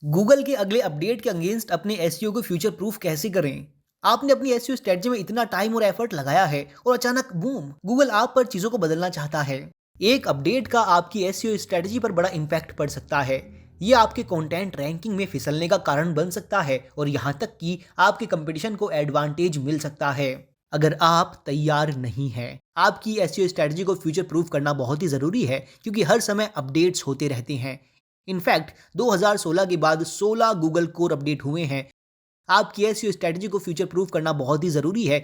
Google के अगले update के अगेंस्ट अपने एसईओ को फ्यूचर प्रूफ कैसे करें? आपने अपनी एसईओ स्ट्रेटजी में इतना टाइम और एफर्ट लगाया है और अचानक बूम, गूगल आप पर चीजों को बदलना चाहता है। एक अपडेट का आपकी एसईओ स्ट्रेटजी पर बड़ा इम्पैक्ट पड़ सकता है। ये आपके कंटेंट रैंकिंग में फिसलने का कारण बन सकता है और यहाँ तक कि आपके कंपटीशन को एडवांटेज मिल सकता है। अगर आप तैयार नहीं हैं, आपकी एसईओ स्ट्रेटजी को फ्यूचर प्रूफ करना बहुत ही जरूरी है, क्योंकि हर समय अपडेट्स होते रहते हैं। इनफैक्ट 2016 के बाद 16 गूगल कोर अपडेट हुए हैं। आपकी एसईओ स्ट्रेटजी को फ्यूचर प्रूफ करना बहुत ही ज़रूरी है,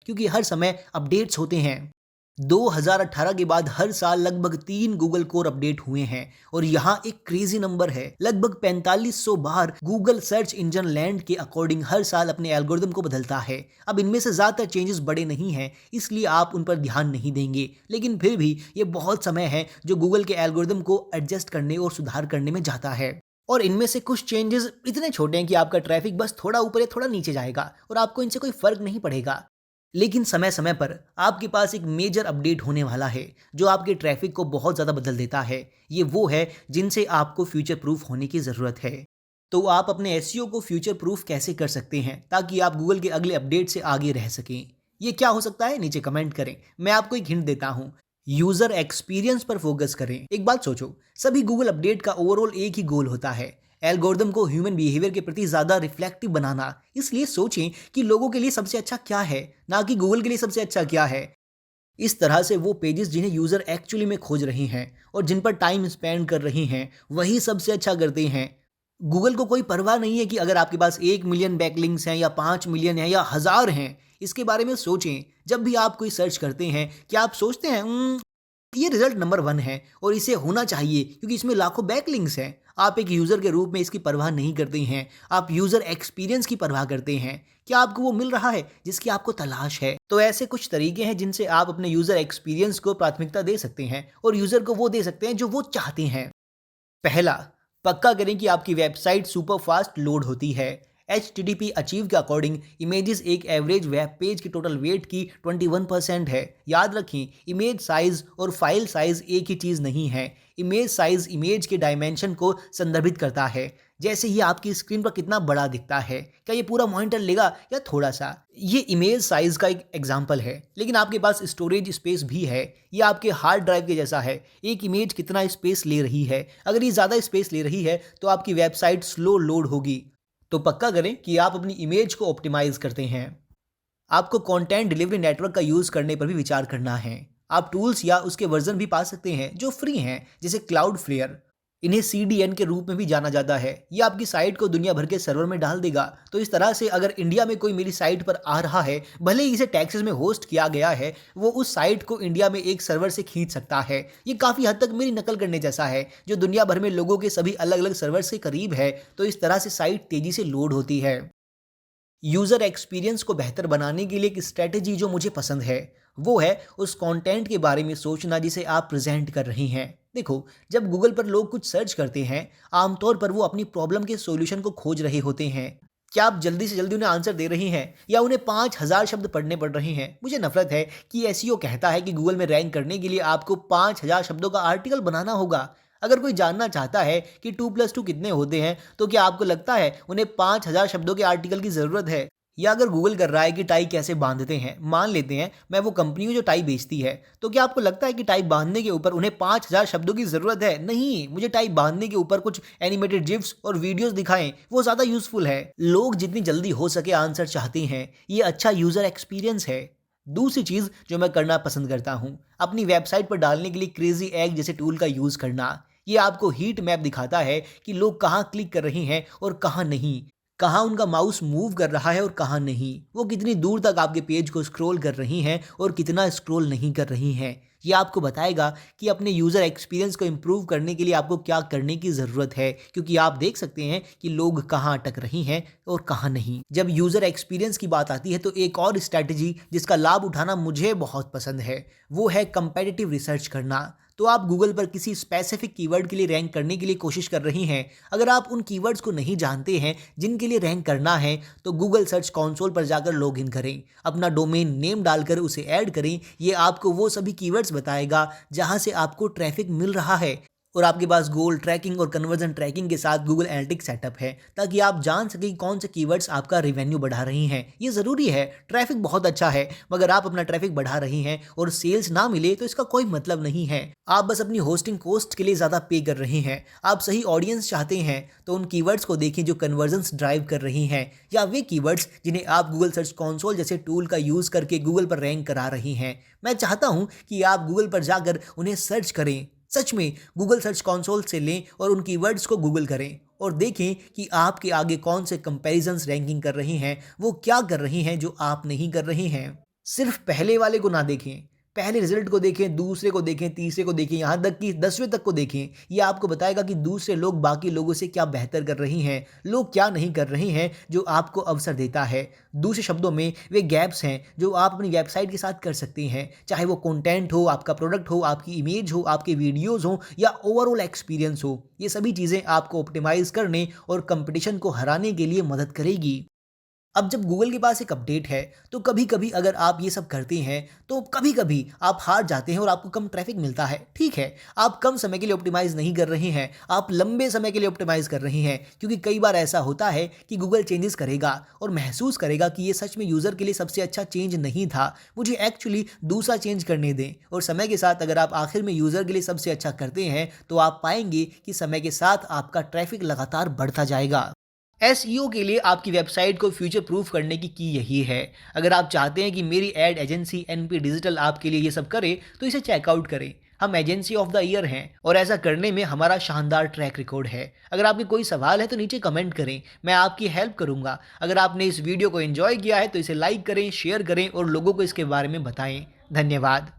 क्योंकि हर समय अपडेट्स होते हैं। 2018 के बाद हर साल लगभग 3 गूगल कोर अपडेट हुए हैं और यहाँ एक क्रेजी नंबर है, लगभग 4500 बार गूगल सर्च इंजन लैंड के अकॉर्डिंग हर साल अपने एल्गोरिदम को बदलता है। अब इनमें से ज़्यादातर चेंजेस बड़े नहीं हैं, इसलिए आप उन पर ध्यान नहीं देंगे, लेकिन फिर भी ये बहुत समय है जो गूगल के एल्गोरिदम को एडजस्ट करने और सुधार करने में जाता है। और इनमें से कुछ चेंजेस इतने छोटे हैं कि आपका ट्रैफिक बस थोड़ा ऊपर या थोड़ा नीचे जाएगा और आपको इनसे कोई फर्क नहीं पड़ेगा। लेकिन समय समय पर आपके पास एक मेजर अपडेट होने वाला है जो आपके ट्रैफिक को बहुत ज़्यादा बदल देता है। ये वो है जिनसे आपको फ्यूचर प्रूफ होने की ज़रूरत है। तो आप अपने एसईओ को फ्यूचर प्रूफ कैसे कर सकते हैं ताकि आप गूगल के अगले अपडेट से आगे रह सकें? ये क्या हो सकता है, नीचे कमेंट करें। मैं आपको एक हिंट देता हूँ, यूज़र एक्सपीरियंस पर फोकस करें। एक बात सोचो, सभी गूगल अपडेट का ओवरऑल एक ही गोल होता है, एल्गोरिदम को ह्यूमन बिहेवियर के प्रति ज़्यादा रिफ्लेक्टिव बनाना। इसलिए सोचें कि लोगों के लिए सबसे अच्छा क्या है, ना कि गूगल के लिए सबसे अच्छा क्या है। इस तरह से वो पेजेस जिन्हें यूज़र एक्चुअली में खोज रहे हैं और जिन पर टाइम स्पेंड कर रहे हैं, वही सबसे अच्छा करते हैं। गूगल को कोई परवाह नहीं है कि अगर आपके पास 1 मिलियन बैकलिंक्स हैं या 5 मिलियन हैं या 1000 हैं। इसके बारे में सोचें। जब भी आप कोई सर्च करते हैं, क्या आप सोचते हैं ये रिजल्ट नंबर 1 है और इसे होना चाहिए क्योंकि इसमें लाखों बैकलिंक्स हैं? आप एक यूज़र के रूप में इसकी परवाह नहीं करते हैं, आप यूज़र एक्सपीरियंस की परवाह करते हैं। क्या आपको वो मिल रहा है जिसकी आपको तलाश है? तो ऐसे कुछ तरीके हैं जिनसे आप अपने यूज़र एक्सपीरियंस को प्राथमिकता दे सकते हैं और यूज़र को वो दे सकते हैं जो वो चाहते हैं। पहला, पक्का करें कि आपकी वेबसाइट सुपर फास्ट लोड होती है। HTTP अचीव के अकॉर्डिंग इमेजेस एक एवरेज वेब पेज की टोटल वेट की 21% है। याद रखें, इमेज साइज और फाइल साइज एक ही चीज़ नहीं है। इमेज साइज इमेज के डायमेंशन को संदर्भित करता है, जैसे ये आपकी स्क्रीन पर कितना बड़ा दिखता है। क्या ये पूरा मॉनिटर लेगा या थोड़ा सा? ये इमेज साइज का एक एग्जाम्पल है, लेकिन आपके पास स्टोरेज स्पेस भी है। ये आपके हार्ड ड्राइव के जैसा है। एक इमेज कितना स्पेस ले रही है, अगर ये ज़्यादा स्पेस ले रही है तो आपकी वेबसाइट स्लो लोड होगी। तो पक्का करें कि आप अपनी इमेज को ऑप्टिमाइज करते हैं। आपको कंटेंट डिलीवरी नेटवर्क का यूज़ करने पर भी विचार करना है। आप टूल्स या उसके वर्जन भी पा सकते हैं जो फ्री हैं, जैसे क्लाउडफ्लेयर। इन्हें CDN के रूप में भी जाना जाता है। ये आपकी साइट को दुनिया भर के सर्वर में डाल देगा। तो इस तरह से अगर इंडिया में कोई मेरी साइट पर आ रहा है, भले ही इसे टैक्सेस में होस्ट किया गया है, वो उस साइट को इंडिया में एक सर्वर से खींच सकता है। ये काफ़ी हद तक मेरी नकल करने जैसा है, जो दुनिया भर में लोगों के सभी अलग अलग सर्वर से करीब है। तो इस तरह से साइट तेज़ी से लोड होती है। यूज़र एक्सपीरियंस को बेहतर बनाने के लिए एक स्ट्रेटेजी जो मुझे पसंद है, वो है उस कंटेंट के बारे में सोचना जिसे आप प्रेजेंट कर रहे हैं। देखो, जब गूगल पर लोग कुछ सर्च करते हैं, आमतौर पर वो अपनी प्रॉब्लम के सॉल्यूशन को खोज रहे होते हैं। क्या आप जल्दी से जल्दी उन्हें आंसर दे रहे हैं या उन्हें 5000 शब्द पढ़ने पड़ रहे हैं? मुझे नफरत है कि एसईओ कहता है कि गूगल में रैंक करने के लिए आपको 5000 शब्दों का आर्टिकल बनाना होगा। अगर कोई जानना चाहता है कि 2+2 कितने होते हैं, तो क्या आपको लगता है उन्हें 5000 शब्दों के आर्टिकल की ज़रूरत है? या अगर गूगल कर रहा है कि टाई कैसे बांधते हैं, मान लेते हैं मैं वो कंपनी हूँ जो टाई बेचती है, तो क्या आपको लगता है कि टाई बांधने के ऊपर उन्हें 5000 शब्दों की ज़रूरत है? नहीं, मुझे टाई बांधने के ऊपर कुछ एनिमेटेड जिफ्स और वीडियोस दिखाएं, वो ज़्यादा यूजफुल है। लोग जितनी जल्दी हो सके आंसर चाहते हैं, ये अच्छा यूज़र एक्सपीरियंस है। दूसरी चीज़ जो मैं करना पसंद करता हूँ, अपनी वेबसाइट पर डालने के लिए क्रेजी एग जैसे टूल का यूज़ करना। ये आपको हीट मैप दिखाता है कि लोग कहाँ क्लिक कर रहे हैं और कहाँ नहीं, कहाँ उनका माउस मूव कर रहा है और कहाँ नहीं, वो कितनी दूर तक आपके पेज को स्क्रॉल कर रही हैं और कितना स्क्रॉल नहीं कर रही हैं। ये आपको बताएगा कि अपने यूज़र एक्सपीरियंस को इम्प्रूव करने के लिए आपको क्या करने की ज़रूरत है, क्योंकि आप देख सकते हैं कि लोग कहाँ अटक रही हैं और कहाँ नहीं। जब यूज़र एक्सपीरियंस की बात आती है तो एक और स्ट्रैटेजी जिसका लाभ उठाना मुझे बहुत पसंद है, वो है कंपेटिटिव रिसर्च करना। तो आप गूगल पर किसी स्पेसिफिक कीवर्ड के लिए रैंक करने के लिए कोशिश कर रही हैं। अगर आप उन कीवर्ड्स को नहीं जानते हैं जिनके लिए रैंक करना है, तो गूगल सर्च कंसोल पर जाकर लॉगिन करें, अपना डोमेन नेम डालकर उसे ऐड करें। ये आपको वो सभी कीवर्ड्स बताएगा जहां से आपको ट्रैफिक मिल रहा है। और आपके पास गोल ट्रैकिंग और कन्वर्जन ट्रैकिंग के साथ गूगल एनालिटिक्स सेटअप है, ताकि आप जान सकें कौन से कीवर्ड्स आपका रेवेन्यू बढ़ा रही हैं। ये ज़रूरी है, ट्रैफिक बहुत अच्छा है, मगर आप अपना ट्रैफिक बढ़ा रही हैं और सेल्स ना मिले तो इसका कोई मतलब नहीं है। आप बस अपनी होस्टिंग कॉस्ट के लिए ज़्यादा पे कर रहे हैं। आप सही ऑडियंस चाहते हैं तो उन कीवर्ड्स को देखें जो कन्वर्जन्स ड्राइव कर रही हैं, या वे कीवर्ड्स जिन्हें आप गूगल सर्च कंसोल जैसे टूल का यूज़ करके गूगल पर रैंक करा रही हैं। मैं चाहता हूं कि आप गूगल पर जाकर उन्हें सर्च करें, सच में गूगल सर्च कंसोल से लें और उन कीवर्ड्स को गूगल करें और देखें कि आपके आगे कौन से कंपैरिजंस रैंकिंग कर रही हैं, वो क्या कर रही हैं जो आप नहीं कर रहे हैं। सिर्फ पहले वाले को ना देखें, पहले रिजल्ट को देखें, दूसरे को देखें, तीसरे को देखें, यहाँ तक कि 10वें तक को देखें। ये आपको बताएगा कि दूसरे लोग बाकी लोगों से क्या बेहतर कर रही हैं, लोग क्या नहीं कर रहे हैं, जो आपको अवसर देता है। दूसरे शब्दों में वे गैप्स हैं जो आप अपनी वेबसाइट के साथ कर सकते हैं, चाहे वो कंटेंट हो, आपका प्रोडक्ट हो, आपकी इमेज हो, आपके वीडियोज़ हो या ओवरऑल एक्सपीरियंस हो। ये सभी चीज़ें आपको ऑप्टिमाइज़ करने और कंपटीशन को हराने के लिए मदद करेगी। अब जब गूगल के पास एक अपडेट है, तो कभी-कभी अगर आप ये सब करते हैं, तो कभी-कभी आप हार जाते हैं और आपको कम ट्रैफिक मिलता है। ठीक है, आप कम समय के लिए ऑप्टिमाइज़ नहीं कर रहे हैं, आप लंबे समय के लिए ऑप्टिमाइज़ कर रहे हैं, क्योंकि कई बार ऐसा होता है कि गूगल चेंजेस करेगा और महसूस करेगा कि ये सच में यूज़र के लिए सबसे अच्छा चेंज नहीं था, मुझे एक्चुअली दूसरा चेंज करने दें। और समय के साथ अगर आप आखिर में यूज़र के लिए सबसे अच्छा करते हैं, तो आप पाएंगे कि समय के साथ आपका ट्रैफिक लगातार बढ़ता जाएगा। एसईओ के लिए आपकी वेबसाइट को फ्यूचर प्रूफ करने की यही है। अगर आप चाहते हैं कि मेरी एड एजेंसी एनपी डिजिटल आपके लिए ये सब करे, तो इसे चेकआउट करें। हम एजेंसी ऑफ द ईयर हैं और ऐसा करने में हमारा शानदार ट्रैक रिकॉर्ड है। अगर आपके कोई सवाल है तो नीचे कमेंट करें, मैं आपकी हेल्प करूंगा। अगर आपने इस वीडियो को एंजॉय किया है तो इसे लाइक करें, शेयर करें और लोगों को इसके बारे में बताएं। धन्यवाद।